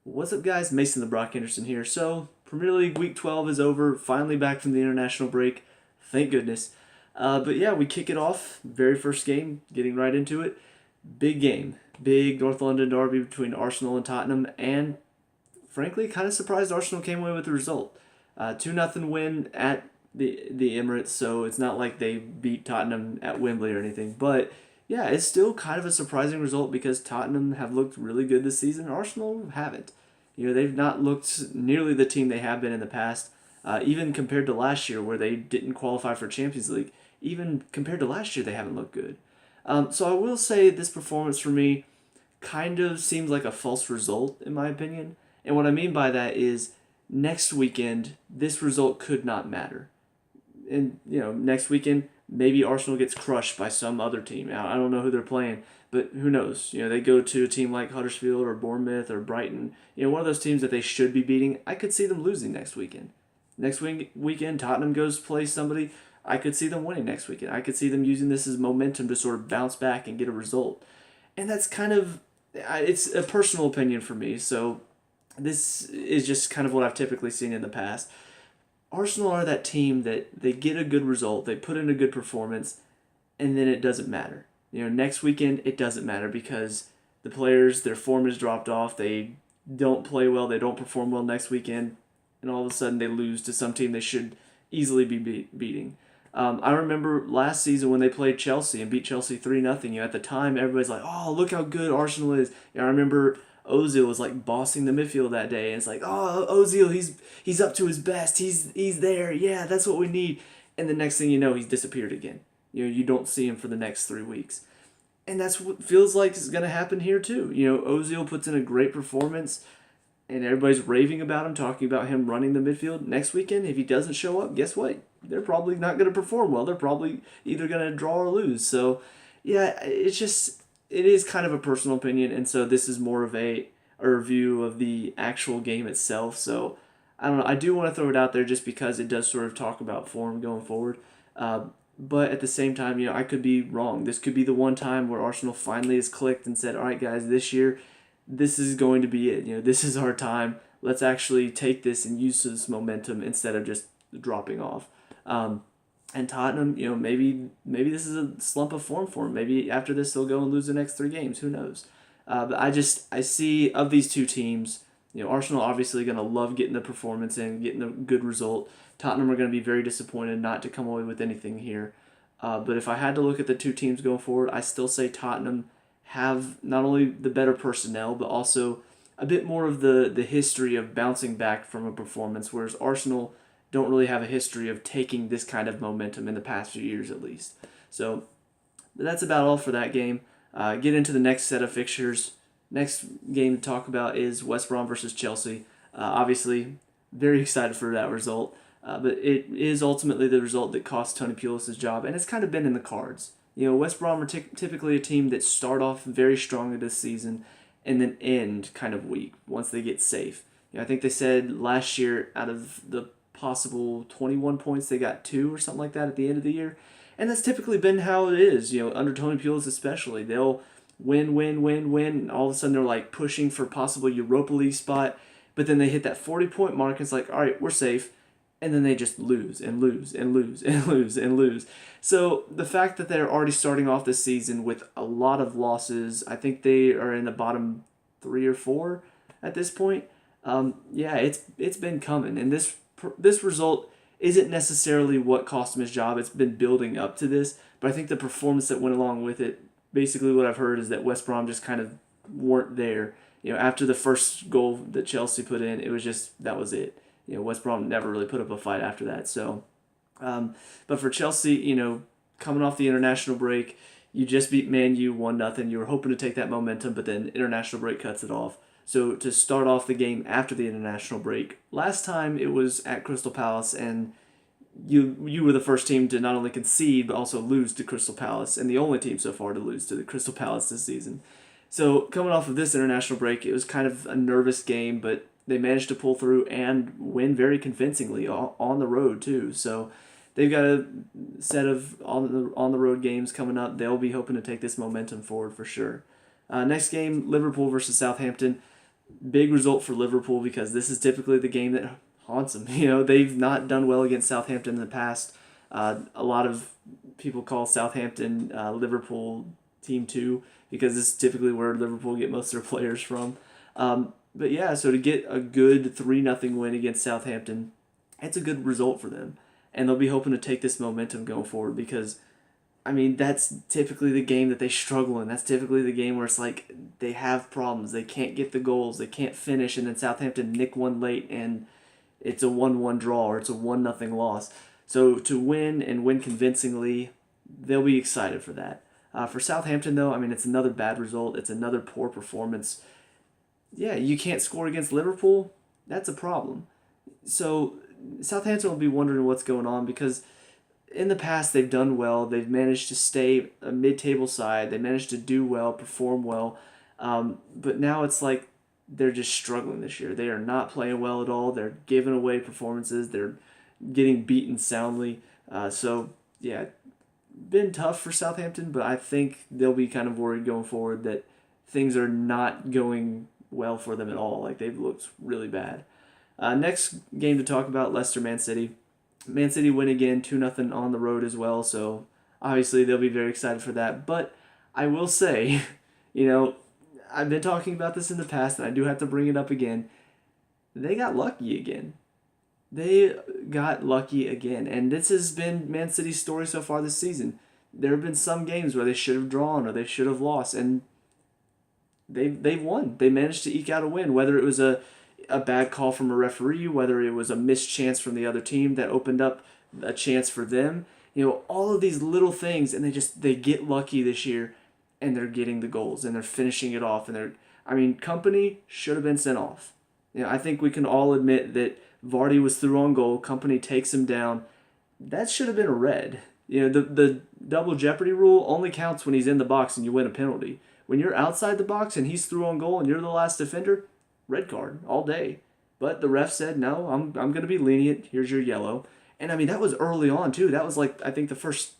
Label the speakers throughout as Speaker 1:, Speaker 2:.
Speaker 1: What's up, guys? Mason the Brock Henderson here. So, Premier League Week 12 is over. Finally back from the international break. Thank goodness. But yeah, we kick it off. Very first game, getting right into it. Big game. Big North London derby between Arsenal and Tottenham. And frankly, kind of surprised Arsenal came away with the result. 2-0 win at the Emirates, so it's not like they beat Tottenham at Wembley or anything. But yeah, it's still kind of a surprising result because Tottenham have looked really good this season. Arsenal haven't. They've not looked nearly the team they have been in the past. Even compared to last year, where they didn't qualify for Champions League, even compared to last year, they haven't looked good. So I will say this performance for me kind of seems like a false result, in my opinion. And what I mean by that is next weekend, this result could not matter. And, next weekend, maybe Arsenal gets crushed by some other team. Now, I don't know who they're playing, but who knows? They go to a team like Huddersfield or Bournemouth or Brighton. One of those teams that they should be beating. I could see them losing next weekend. Weekend, Tottenham goes play somebody. I could see them winning next weekend. I could see them using this as momentum to sort of bounce back and get a result. And that's kind of, it's a personal opinion for me. So this is just kind of what I've typically seen in the past. Arsenal are that team that they get a good result, they put in a good performance, and then it doesn't matter. Next weekend it doesn't matter because the players, their form is dropped off. They don't play well. They don't perform well next weekend, and all of a sudden they lose to some team they should easily be beating. I remember last season when they played Chelsea and beat Chelsea 3-0. At the time everybody's like, "Oh, look how good Arsenal is." I remember Ozil was like bossing the midfield that day, and it's like, "Oh, Ozil, he's up to his best. He's there. Yeah, that's what we need." And the next thing you know, he's disappeared again. You don't see him for the next 3 weeks, and that's what feels like is going to happen here too. Ozil puts in a great performance, and everybody's raving about him, talking about him running the midfield. Next weekend, if he doesn't show up, guess what? They're probably not going to perform well. They're probably either going to draw or lose. So, yeah, it is kind of a personal opinion, and so this is more of a review of the actual game itself. So, I don't know. I do want to throw it out there just because it does sort of talk about form going forward. But at the same time, I could be wrong. This could be the one time where Arsenal finally has clicked and said, "All right, guys, this year, this is going to be it. This is our time. Let's actually take this and use this momentum instead of just dropping off." And Tottenham, maybe this is a slump of form for them. Maybe after this they'll go and lose the next 3 games. Who knows? But I see of these two teams, Arsenal obviously going to love getting the performance in, getting a good result. Tottenham are going to be very disappointed not to come away with anything here. But if I had to look at the two teams going forward, I still say Tottenham have not only the better personnel, but also a bit more of the history of bouncing back from a performance, whereas Arsenal don't really have a history of taking this kind of momentum in the past few years at least. So that's about all for that game. Get into the next set of fixtures. Next game to talk about is West Brom versus Chelsea. Obviously, very excited for that result. But it is ultimately the result that cost Tony Pulis' job, and it's kind of been in the cards. West Brom are typically a team that start off very strongly this season and then end kind of weak once they get safe. I think they said last year out of the possible 21 points, they got 2 or something like that at the end of the year. And that's typically been how it is, under Tony Pulis especially. They'll win, and all of a sudden they're like pushing for possible Europa League spot, but then they hit that 40-point mark and it's like, all right, we're safe. And then they just lose and lose and lose and lose and lose. So the fact that they're already starting off this season with a lot of losses, I think they are in the bottom 3 or 4 at this point. Yeah, it's been coming, and this result isn't necessarily what cost him his job. It's been building up to this, but I think the performance that went along with it, basically what I've heard is that West Brom just kind of weren't there. After the first goal that Chelsea put in, it was just, that was it. West Brom never really put up a fight after that. So, but for Chelsea, coming off the international break, you just beat Man U 1-0. You were hoping to take that momentum, but then international break cuts it off. So to start off the game after the international break, last time it was at Crystal Palace, and you were the first team to not only concede but also lose to Crystal Palace, and the only team so far to lose to the Crystal Palace this season. So coming off of this international break, it was kind of a nervous game, but they managed to pull through and win very convincingly on the road too. So they've got a set of on the road games coming up. They'll be hoping to take this momentum forward for sure. Next game, Liverpool versus Southampton. Big result for Liverpool because this is typically the game that haunts them. You know, they've not done well against Southampton in the past. A lot of people call Southampton Liverpool Team 2 because this is typically where Liverpool get most of their players from. But yeah, so to get a good 3-0 win against Southampton, it's a good result for them. And they'll be hoping to take this momentum going forward because, I mean, that's typically the game that they struggle in. That's typically the game where it's like they have problems. They can't get the goals. They can't finish. And then Southampton nick one late and it's a 1-1 draw or it's a 1-0 loss. So to win and win convincingly, they'll be excited for that. For Southampton, though, I mean, it's another bad result. It's another poor performance. Yeah, you can't score against Liverpool. That's a problem. So Southampton will be wondering what's going on because in the past they've done well. They've managed to stay a mid-table side. They managed to do well, perform well. But now it's like they're just struggling this year. They are not playing well at all. They're giving away performances. They're getting beaten soundly. So, yeah, been tough for Southampton, but I think they'll be kind of worried going forward that things are not going well for them at all. Like, they've looked really bad. Next game to talk about, Leicester Man City. Man City win again, 2-0 on the road as well, so obviously they'll be very excited for that. But I will say, you know, I've been talking about this in the past, and I do have to bring it up again. They got lucky again. They got lucky again, and this has been Man City's story so far this season. There have been some games where they should have drawn or they should have lost, and they've won. They managed to eke out a win, whether it was a bad call from a referee, whether it was a missed chance from the other team that opened up a chance for them. You know, all of these little things, and they get lucky this year, and they're getting the goals, and they're finishing it off, and Kompany should have been sent off. You know, I think we can all admit that Vardy was through on goal, Kompany takes him down. That should have been a red. You know, the double jeopardy rule only counts when he's in the box and you win a penalty. When you're outside the box and he's through on goal and you're the last defender, red card all day. But the ref said, no, I'm going to be lenient. Here's your yellow. And, I mean, that was early on, too. That was, like, I think the first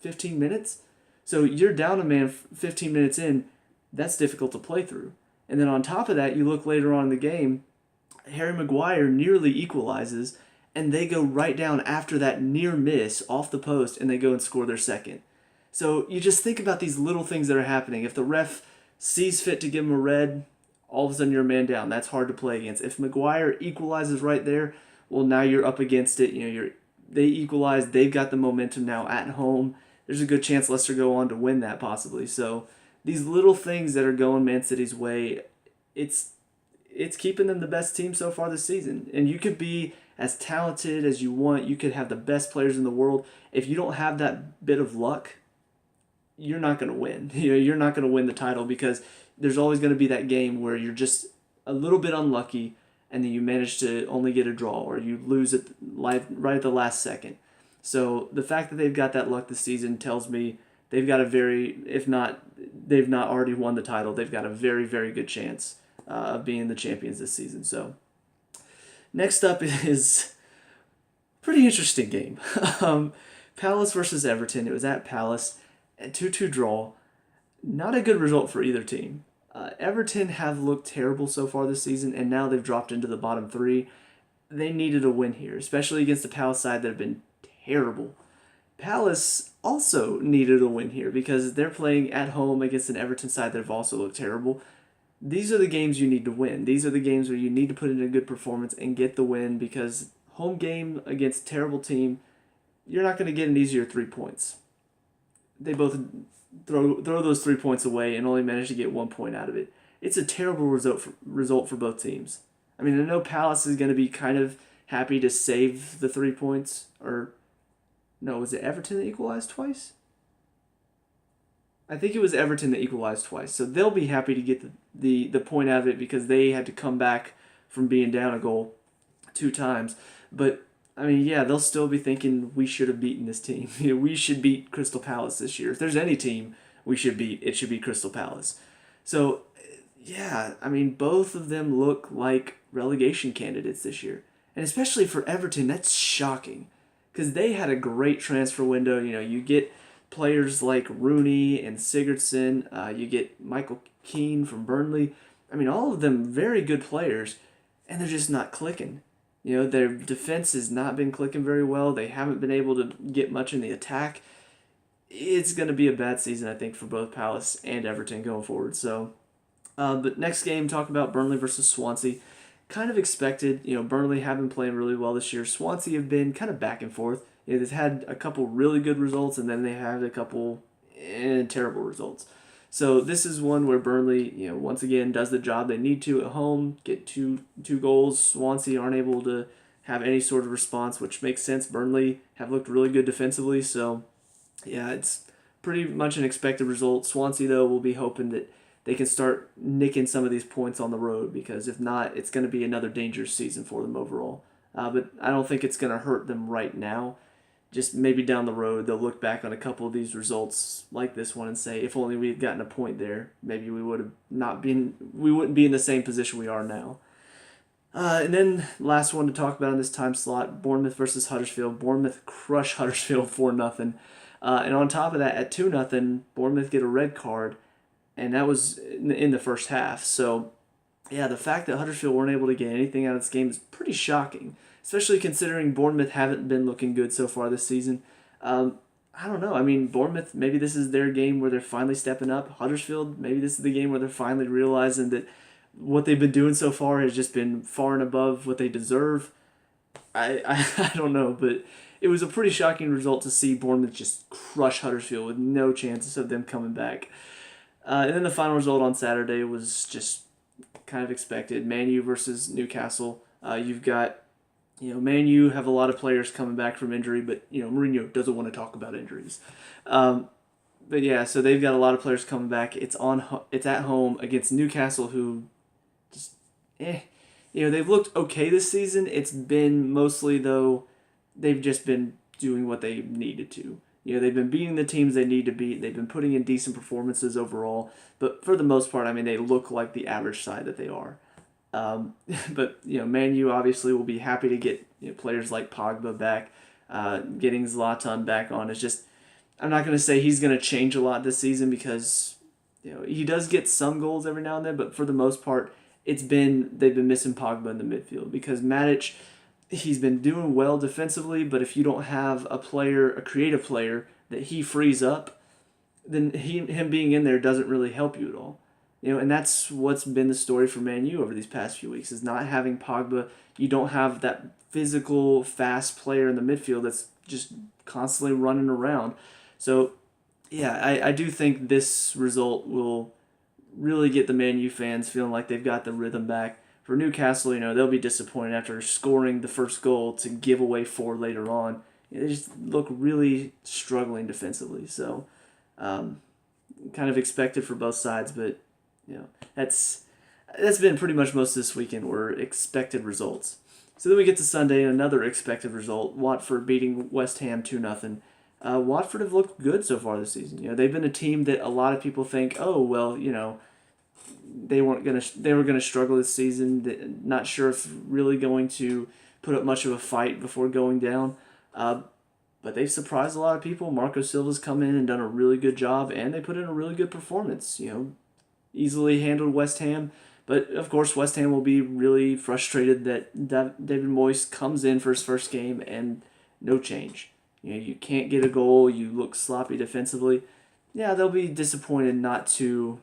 Speaker 1: 15 minutes. So you're down a man 15 minutes in. That's difficult to play through. And then on top of that, you look later on in the game, Harry Maguire nearly equalizes, and they go right down after that near miss off the post, and they go and score their second. So you just think about these little things that are happening. If the ref sees fit to give him a red, all of a sudden you're a man down. That's hard to play against. If Maguire equalizes right there, well, now you're up against it. You know, they equalize. They've got the momentum now at home. There's a good chance Leicester go on to win that possibly. So these little things that are going Man City's way, it's keeping them the best team so far this season. And you could be as talented as you want. You could have the best players in the world. If you don't have that bit of luck, you're not going to win. You know, you're not going to win the title because there's always going to be that game where you're just a little bit unlucky and then you manage to only get a draw or you lose it right at the last second. So the fact that they've got that luck this season tells me they've got if not, they've not already won the title, they've got a very, very good chance of being the champions this season. So next up is a pretty interesting game. Palace versus Everton. It was at Palace. A 2-2 draw. Not a good result for either team. Everton have looked terrible so far this season, and now they've dropped into the bottom three. They needed a win here, especially against the Palace side that have been terrible. Palace also needed a win here because they're playing at home against an Everton side that have also looked terrible. These are the games you need to win. These are the games where you need to put in a good performance and get the win because home game against a terrible team, you're not going to get an easier 3 points. They both throw those 3 points away and only manage to get 1 point out of it. It's a terrible result for both teams. I mean, I know Palace is going to be kind of happy to save the 3 points. Or, no, was it Everton that equalized twice? I think it was Everton that equalized twice. So they'll be happy to get the point out of it because they had to come back from being down a goal 2 times. But I mean, yeah, they'll still be thinking we should have beaten this team. You know, we should beat Crystal Palace this year. If there's any team we should beat, it should be Crystal Palace. So, yeah, I mean, both of them look like relegation candidates this year. And especially for Everton, that's shocking. Because they had a great transfer window. You know, you get players like Rooney and Sigurdsson. You get Michael Keane from Burnley. I mean, all of them very good players, and they're just not clicking. Their defense has not been clicking very well. They haven't been able to get much in the attack. It's going to be a bad season, I think, for both Palace and Everton going forward. So, but next game, talk about Burnley versus Swansea. Kind of expected. Burnley have been playing really well this year. Swansea have been kind of back and forth. They've had a couple really good results, and then they had a couple terrible results. So this is one where Burnley, once again, does the job they need to at home, get two goals. Swansea aren't able to have any sort of response, which makes sense. Burnley have looked really good defensively, so yeah, it's pretty much an expected result. Swansea, though, will be hoping that they can start nicking some of these points on the road, because if not, it's going to be another dangerous season for them overall. But I don't think it's going to hurt them right now. Just maybe down the road, they'll look back on a couple of these results like this one and say, if only we had gotten a point there, maybe we wouldn't be in the same position we are now. And then last one to talk about in this time slot, Bournemouth versus Huddersfield. Bournemouth crush Huddersfield 4-0. And on top of that, at 2-0, Bournemouth get a red card, and that was in the first half. So, yeah, the fact that Huddersfield weren't able to get anything out of this game is pretty shocking, especially considering Bournemouth haven't been looking good so far this season. I don't know. I mean, Bournemouth, maybe this is their game where they're finally stepping up. Huddersfield, maybe this is the game where they're finally realizing that what they've been doing so far has just been far and above what they deserve. I don't know, but it was a pretty shocking result to see Bournemouth just crush Huddersfield with no chances of them coming back. And then the final result on Saturday was just kind of expected. Man U versus Newcastle. You've got, Man U have a lot of players coming back from injury, but, Mourinho doesn't want to talk about injuries. But yeah, so they've got a lot of players coming back. It's at home against Newcastle, who just, they've looked okay this season. It's been mostly, though, they've just been doing what they needed to. They've been beating the teams they need to beat. They've been putting in decent performances overall. But for the most part, I mean, they look like the average side that they are. But, Man U obviously will be happy to get players like Pogba back. Getting Zlatan back on is just, I'm not going to say he's going to change a lot this season, because he does get some goals every now and then, but for the most part, they've been missing Pogba in the midfield, because Matic, he's been doing well defensively, but if you don't have a creative player that he frees up, then him being in there doesn't really help you at all. And that's what's been the story for Man U over these past few weeks, is not having Pogba. You don't have that physical, fast player in the midfield that's just constantly running around. So, yeah, I do think this result will really get the Man U fans feeling like they've got the rhythm back. For Newcastle, they'll be disappointed after scoring the first goal to give away 4 later on. They just look really struggling defensively. So, kind of expected for both sides, but that's been pretty much most of this weekend were expected results. So then we get to Sunday, another expected result: Watford beating West Ham 2-0. Watford have looked good so far this season. They've been a team that a lot of people think, oh well, they were gonna struggle this season. Not sure if really going to put up much of a fight before going down. But they've surprised a lot of people. Marco Silva's come in and done a really good job, and they put in a really good performance. Easily handled West Ham. But, of course, West Ham will be really frustrated that David Moyes comes in for his first game and no change. You can't get a goal. You look sloppy defensively. Yeah, they'll be disappointed not to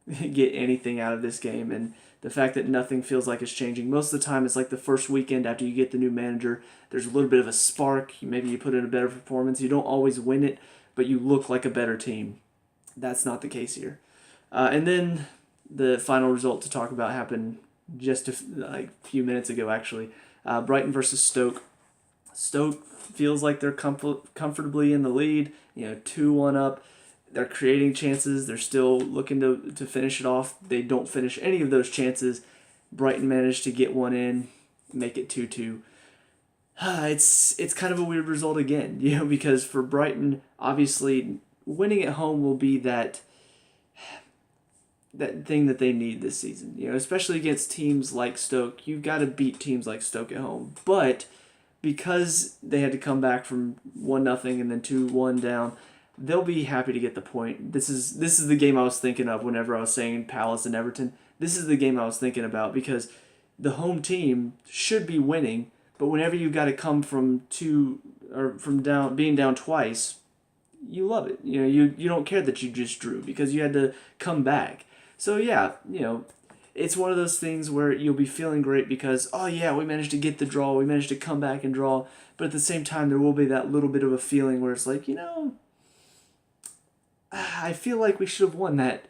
Speaker 1: get anything out of this game. And the fact that nothing feels like it's changing. Most of the time, it's like the first weekend after you get the new manager. There's a little bit of a spark. Maybe you put in a better performance. You don't always win it, but you look like a better team. That's not the case here. And then the final result to talk about happened just a few minutes ago, actually. Brighton versus Stoke. Stoke feels like they're comfortably in the lead, 2-1 up. They're creating chances. They're still looking to finish it off. They don't finish any of those chances. Brighton managed to get one in, make it 2-2. It's kind of a weird result again, because for Brighton, obviously, winning at home will be that thing that they need this season, especially against teams like Stoke. You've got to beat teams like Stoke at home. But because they had to come back from 1-0 and then 2-1 down, they'll be happy to get the point. This is the game I was thinking of whenever I was saying Palace and Everton. this is the game I was thinking about because the home team should be winning, but whenever you got to come from being down twice, you love it. You don't care that you just drew because you had to come back. So yeah, it's one of those things where you'll be feeling great because, oh yeah, we managed to get the draw, we managed to come back and draw, but at the same time there will be that little bit of a feeling where it's like, I feel like we should have won that.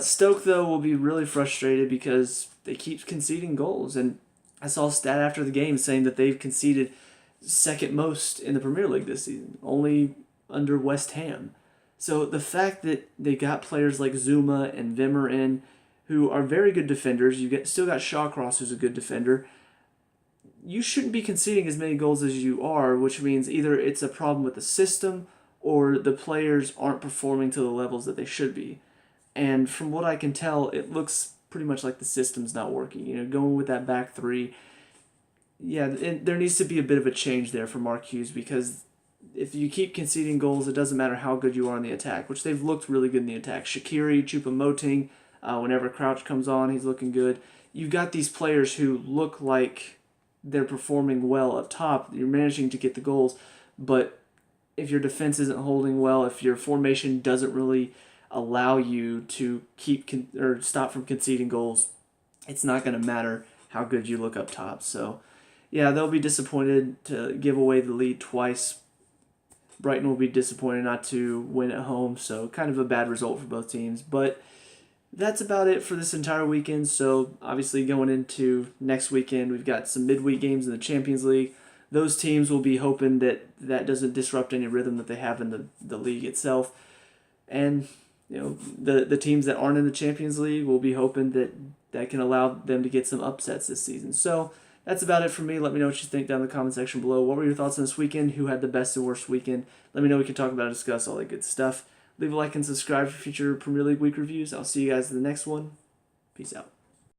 Speaker 1: Stoke, though, will be really frustrated because they keep conceding goals. And I saw a stat after the game saying that they've conceded second most in the Premier League this season, only under West Ham. So the fact that they got players like Zuma and Vimmer in, who are very good defenders, still got Shawcross, who's a good defender, you shouldn't be conceding as many goals as you are, which means either it's a problem with the system or the players aren't performing to the levels that they should be. And from what I can tell, it looks pretty much like the system's not working. Going with that back three, yeah, there needs to be a bit of a change there for Mark Hughes because if you keep conceding goals, it doesn't matter how good you are in the attack, which they've looked really good in the attack. Shaqiri, Choupo-Moting, whenever Crouch comes on, he's looking good. You've got these players who look like they're performing well up top. You're managing to get the goals, but if your defense isn't holding well, if your formation doesn't really allow you to or stop from conceding goals, it's not going to matter how good you look up top. So, yeah, they'll be disappointed to give away the lead twice. Brighton will be disappointed not to win at home, so kind of a bad result for both teams. But that's about it for this entire weekend. So, obviously, going into next weekend, we've got some midweek games in the Champions League. Those teams will be hoping that doesn't disrupt any rhythm that they have in the league itself. And the teams that aren't in the Champions League will be hoping that can allow them to get some upsets this season. So that's about it for me. Let me know what you think down in the comment section below. What were your thoughts on this weekend? Who had the best and worst weekend? Let me know. We can talk about it, discuss all that good stuff. Leave a like and subscribe for future Premier League week reviews. I'll see you guys in the next one. Peace out.